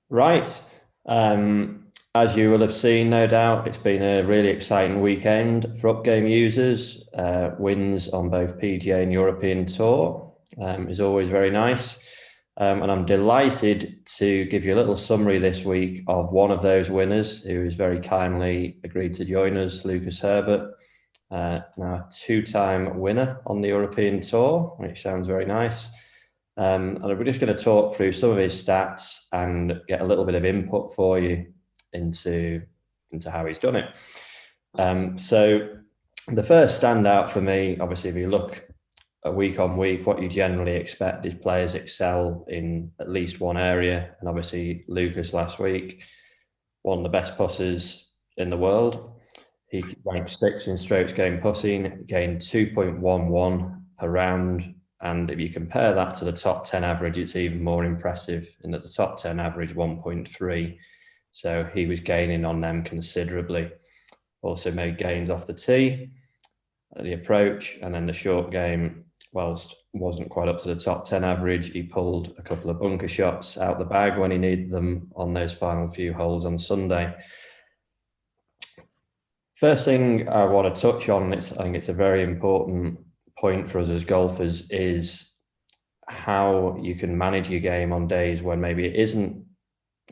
Right. As you will have seen, no doubt, it's been a really exciting weekend for Upgame users. Wins on both PGA and European Tour is always very nice. And I'm delighted to give you a little summary this week of one of those winners who has very kindly agreed to join us, Lucas Herbert, now a two-time winner on the European Tour, which sounds very nice. And we're just going to talk through some of his stats and get a little bit of input for you into, into how he's done it. So the first standout for me, obviously, if you look a week on week, what you generally expect is players excel in at least one area. And obviously, Lucas last week, one of the best putters in the world. He ranked sixth in strokes gained putting, gained 2.11 per round. And if you compare that to the top 10 average, it's even more impressive in that the top 10 average 1.3. So he was gaining on them considerably. Also made gains off the tee, the approach, and then the short game, whilst wasn't quite up to the top 10 average, he pulled a couple of bunker shots out the bag when he needed them on those final few holes on Sunday. First thing I want to touch on, I think it's a very important point for us as golfers, is how you can manage your game on days when maybe it isn't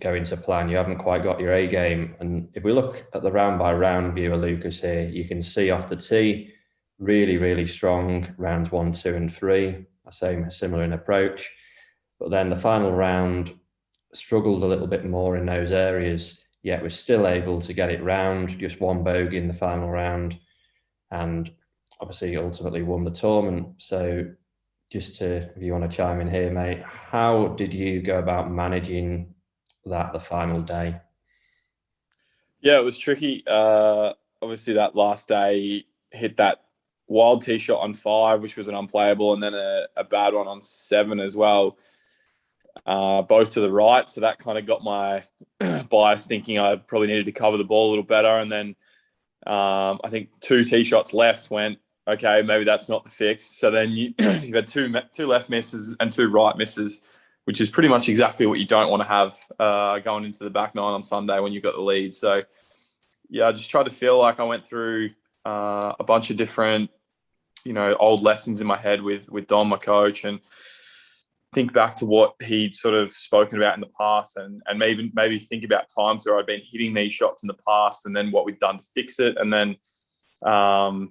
going to plan. You haven't quite got your A game. And if we look at the round by round view of Lucas here, you can see off the tee, really, really strong rounds 1, 2, and 3. Same, similar in approach. But then the final round struggled a little bit more in those areas, yet was still able to get it round, just one bogey in the final round, and obviously ultimately won the tournament. So just to, if you want to chime in here, mate, how did you go about managing that the final day? Yeah, it was tricky. Obviously, that last day hit that wild tee shot on 5, which was an unplayable, and then a bad one on 7 as well, both to the right. So that kind of got my bias thinking I probably needed to cover the ball a little better. And then I think 2 tee shots left went, okay, maybe that's not the fix. So then you had two left misses and 2 right misses, which is pretty much exactly what you don't want to have going into the back 9 on Sunday when you've got the lead. So, yeah, I just tried to feel like I went through a bunch of different, old lessons in my head with Dom, my coach, and think back to what he'd sort of spoken about in the past, and maybe think about times where I'd been hitting these shots in the past and then what we'd done to fix it. And then I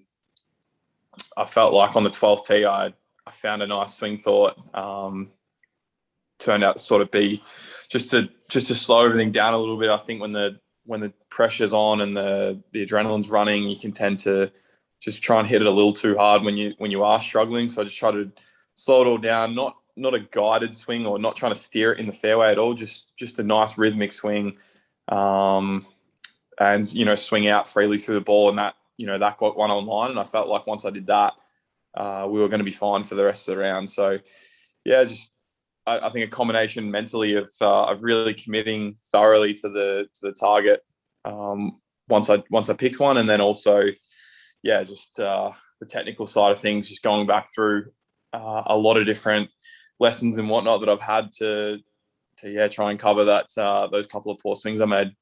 felt like on the 12th tee, I found a nice swing thought. Turned out to sort of be just to slow everything down a little bit. I think when the pressure's on and the adrenaline's running, you can tend to just try and hit it a little too hard when you are struggling. So I just try to slow it all down, not a guided swing or not trying to steer it in the fairway at all, just a nice rhythmic swing, and swing out freely through the ball, and that got one on line. And I felt like once I did that, we were going to be fine for the rest of the round. So yeah, I think a combination mentally of really committing thoroughly to the target once I picked one, and then also the technical side of things, just going back through a lot of different lessons and whatnot that I've had to try and cover that those couple of poor swings I made.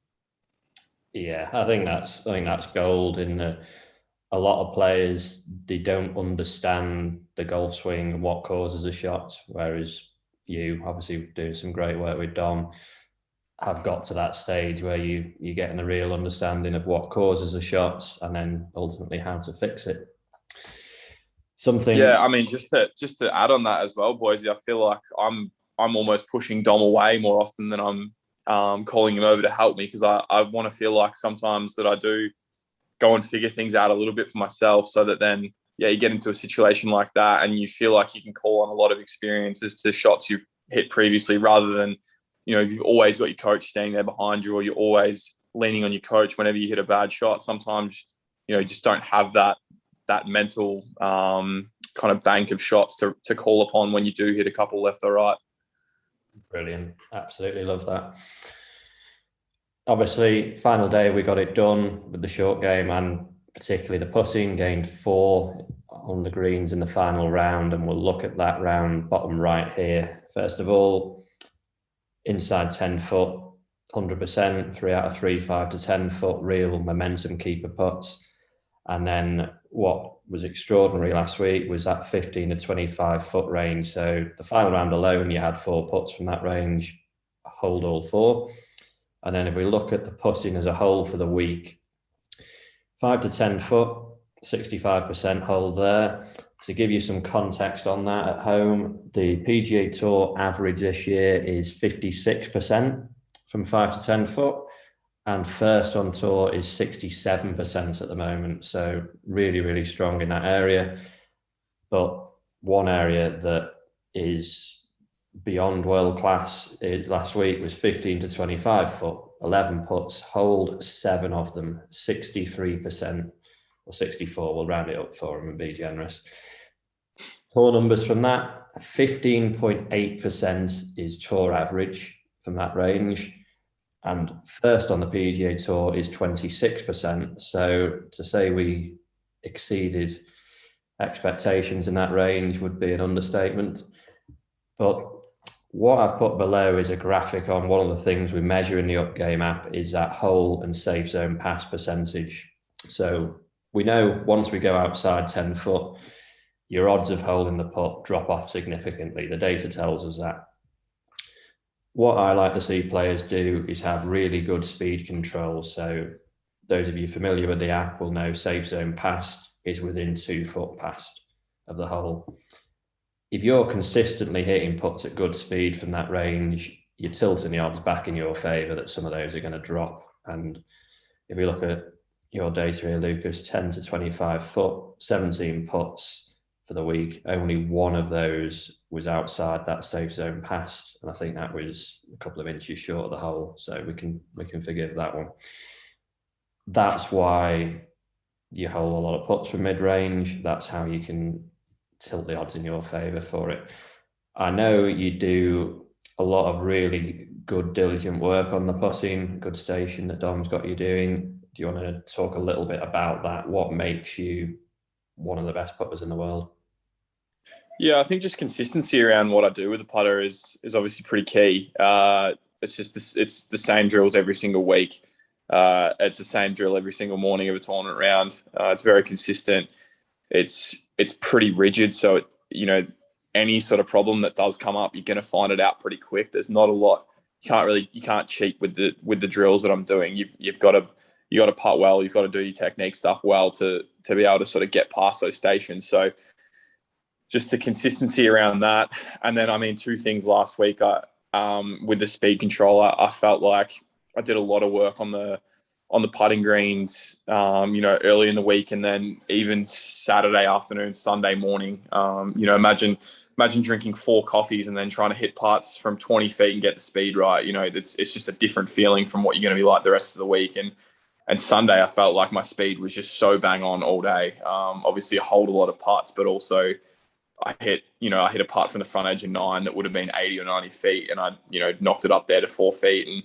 Yeah, I think that's gold. In a lot of players, they don't understand the golf swing and what causes a shot, whereas you, obviously doing some great work with Dom, have got to that stage where you're getting a real understanding of what causes the shots and then ultimately how to fix it. Something. Yeah, I mean, just to add on that as well, boys, I feel like I'm almost pushing Dom away more often than I'm calling him over to help me, because I want to feel like sometimes that I do go and figure things out a little bit for myself, so that then you get into a situation like that and you feel like you can call on a lot of experiences to shots you've hit previously, rather than you've always got your coach standing there behind you, or you're always leaning on your coach whenever you hit a bad shot. Sometimes you just don't have that mental kind of bank of shots to call upon when you do hit a couple left or right. Brilliant. Absolutely love that. Obviously, final day, we got it done with the short game and particularly the putting, gained 4 on the greens in the final round. And we'll look at that round bottom right here. First of all, inside 10 foot, 100%, 3 out of 3, 5 to 10 foot real momentum keeper putts. And then what was extraordinary last week was that 15 to 25 foot range. So the final round alone, you had 4 putts from that range, hold all 4. And then if we look at the putting as a whole for the week, 5 to 10 foot, 65% hold there. To give you some context on that at home, the PGA Tour average this year is 56% from 5 to 10 foot, and first on tour is 67% at the moment. So really, really strong in that area. But one area that is beyond world class last week was 15 to 25 foot, 11 putts, hold 7 of them, 63%. Or 64, we'll round it up for them and be generous. Tour numbers from that, 15.8% is tour average from that range. And first on the PGA Tour is 26%. So to say we exceeded expectations in that range would be an understatement. But what I've put below is a graphic on one of the things we measure in the Upgame app is that hole and safe zone pass percentage. So we know once we go outside 10 foot, your odds of holding the putt drop off significantly. The data tells us that. What I like to see players do is have really good speed control. So those of you familiar with the app will know safe zone past is within 2 foot past of the hole. If you're consistently hitting putts at good speed from that range, you're tilting the odds back in your favour that some of those are going to drop. And if we look at your data here, Lucas, 10 to 25 foot, 17 putts for the week. Only one of those was outside that safe zone past, and I think that was a couple of inches short of the hole. So we can forgive that one. That's why you hold a lot of putts from mid-range. That's how you can tilt the odds in your favour for it. I know you do a lot of really good, diligent work on the putting, good station that Dom's got you doing. Do you want to talk a little bit about that? What makes you one of the best putters in the world? Yeah, I think just consistency around what I do with the putter is obviously pretty key. It's just it's the same drills every single week. It's the same drill every single morning of a tournament round. It's very consistent. It's pretty rigid. So any sort of problem that does come up, you're going to find it out pretty quick. There's not a lot. You can't cheat with the drills that I'm doing. You've got to putt well. You've got to do your technique stuff well to be able to sort of get past those stations. So just the consistency around that. And then, 2 things last week. With the speed control, I felt like I did a lot of work on the putting greens, early in the week, and then even Saturday afternoon, Sunday morning. Imagine drinking 4 coffees and then trying to hit putts from 20 feet and get the speed right. It's just a different feeling from what you're going to be like the rest of the week. And Sunday, I felt like my speed was just so bang on all day. Obviously, I hold a lot of putts, but also I hit a putt from the front edge of 9 that would have been 80 or 90 feet, and I knocked it up there to 4 feet. And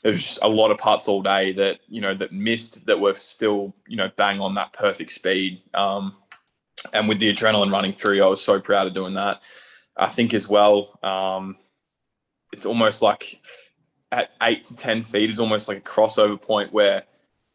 there's just a lot of putts all day that that missed, that were still bang on that perfect speed. And with the adrenaline running through, I was so proud of doing that. I think as well, it's almost like at 8 to 10 feet is almost like a crossover point where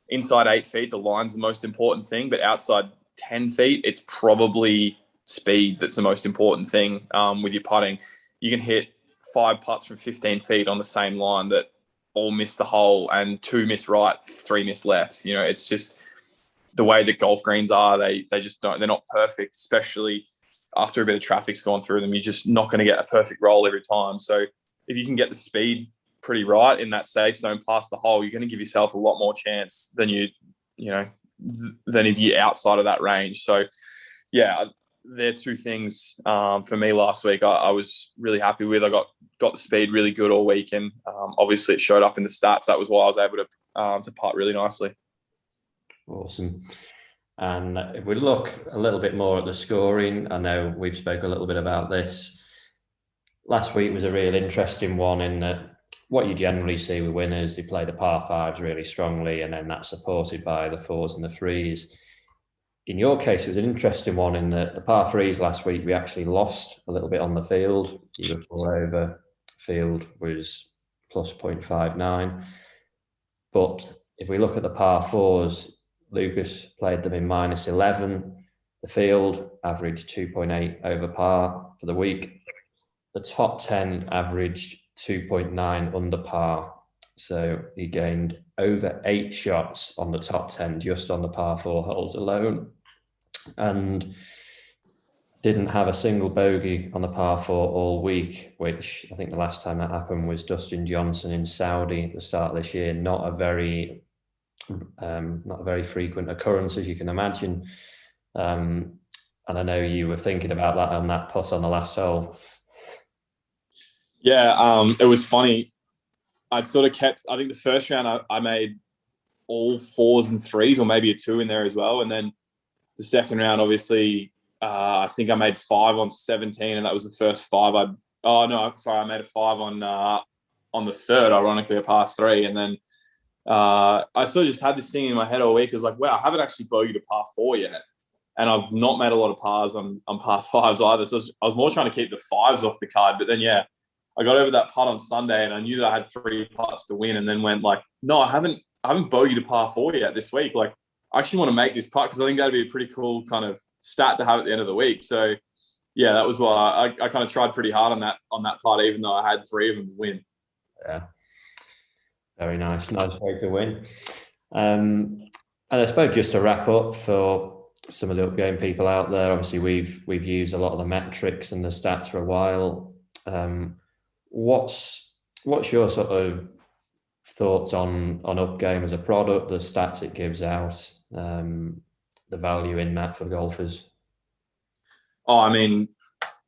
inside 8 feet, the line's the most important thing, but outside 10 feet, it's probably speed that's the most important thing. With your putting, you can hit 5 putts from 15 feet on the same line that all miss the hole, and 2 miss right, 3 miss left. It's just the way that golf greens are. They just don't. They're not perfect, especially after a bit of traffic's gone through them. You're just not going to get a perfect roll every time. So if you can get the speed pretty right in that safe zone past the hole, you're going to give yourself a lot more chance than than if you're outside of that range. So yeah, they're 2 things for me last week I was really happy with. I got the speed really good all week, and obviously it showed up in the stats. That was why I was able to putt really nicely. Awesome. And if we look a little bit more at the scoring, I know we've spoke a little bit about this. Last week was a real interesting one in that what you generally see with winners, they play the par 5s really strongly, and then that's supported by the 4s and the 3s. In your case, it was an interesting one in that the par 3s last week, we actually lost a little bit on the field. You were 4 over. Field was plus 0.59. But if we look at the par fours, Lucas played them in -11. The field averaged 2.8 over par for the week. The top 10 averaged 2.9 under par. So he gained over 8 shots on the top 10 just on the par four holes alone. And didn't have a single bogey on the par four all week, which I think the last time that happened was Dustin Johnson in Saudi at the start of this year. Not a very frequent occurrence, as you can imagine. And I know you were thinking about that on that putt on the last hole. Yeah, it was funny. I'd sort of kept, I think the first round I made all 4s and 3s, or maybe a 2 in there as well. And then the second round, obviously, I think I made 5 on 17, and that was the first 5 I made a 5 on the third, ironically, a par 3. And then I sort of just had this thing in my head all week. It was like, wow, I haven't actually bogeyed a par 4 yet. And I've not made a lot of pars on par 5s either. So I was more trying to keep the 5s off the card. But then, yeah, I got over that putt on Sunday, and I knew that I had 3 putts to win, and then went like, no, I haven't bogeyed a par 4 yet this week. Like, I actually want to make this putt, because I think that'd be a pretty cool kind of stat to have at the end of the week. So yeah, that was why I kind of tried pretty hard on that putt, even though I had 3 of them to win. Yeah, very nice way to win. And I suppose just to wrap up for some of the Upgame people out there, obviously we've used a lot of the metrics and the stats for a while. What's your sort of thoughts on Upgame as a product, the stats it gives out, the value in that for golfers? Oh, I mean,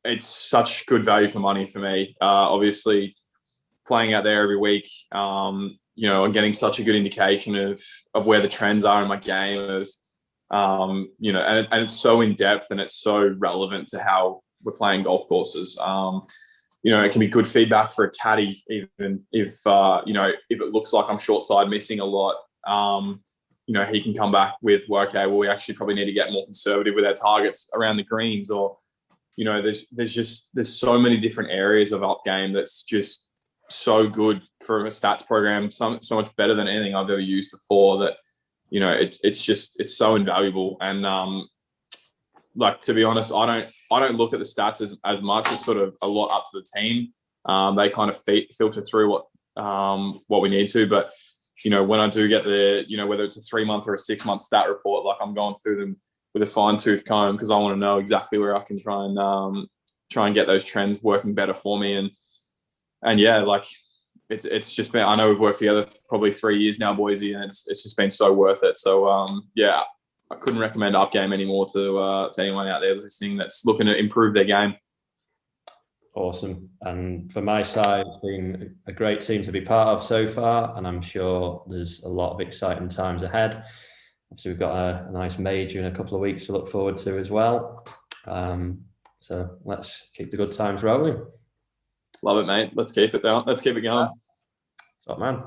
it's such good value for money for me. Obviously, playing out there every week, I'm getting such a good indication of where the trends are in my game. And it's so in depth, and it's so relevant to how we're playing golf courses. It can be good feedback for a caddy, even if it looks like I'm short side missing a lot. He can come back with, well, okay, well, we actually probably need to get more conservative with our targets around the greens, or there's so many different areas of Upgame that's just so good for a stats program, so much better than anything I've ever used before, that it's so invaluable. And to be honest, I don't look at the stats as much. It's sort of a lot up to the team. They kind of filter through what we need to. But when I do get whether it's a 3-month or a 6-month stat report, like, I'm going through them with a fine-tooth comb, because I want to know exactly where I can try and get those trends working better for me. And yeah, like, it's just been, I know we've worked together probably 3 years now, Boise, and it's just been so worth it. So yeah, I couldn't recommend Upgame anymore to anyone out there listening that's looking to improve their game. Awesome. And for my side, it's been a great team to be part of so far, and I'm sure there's a lot of exciting times ahead. Obviously, we've got a nice major in a couple of weeks to look forward to as well. So let's keep the good times rolling. Love it, mate. Let's keep it down. Let's keep it going. Top man.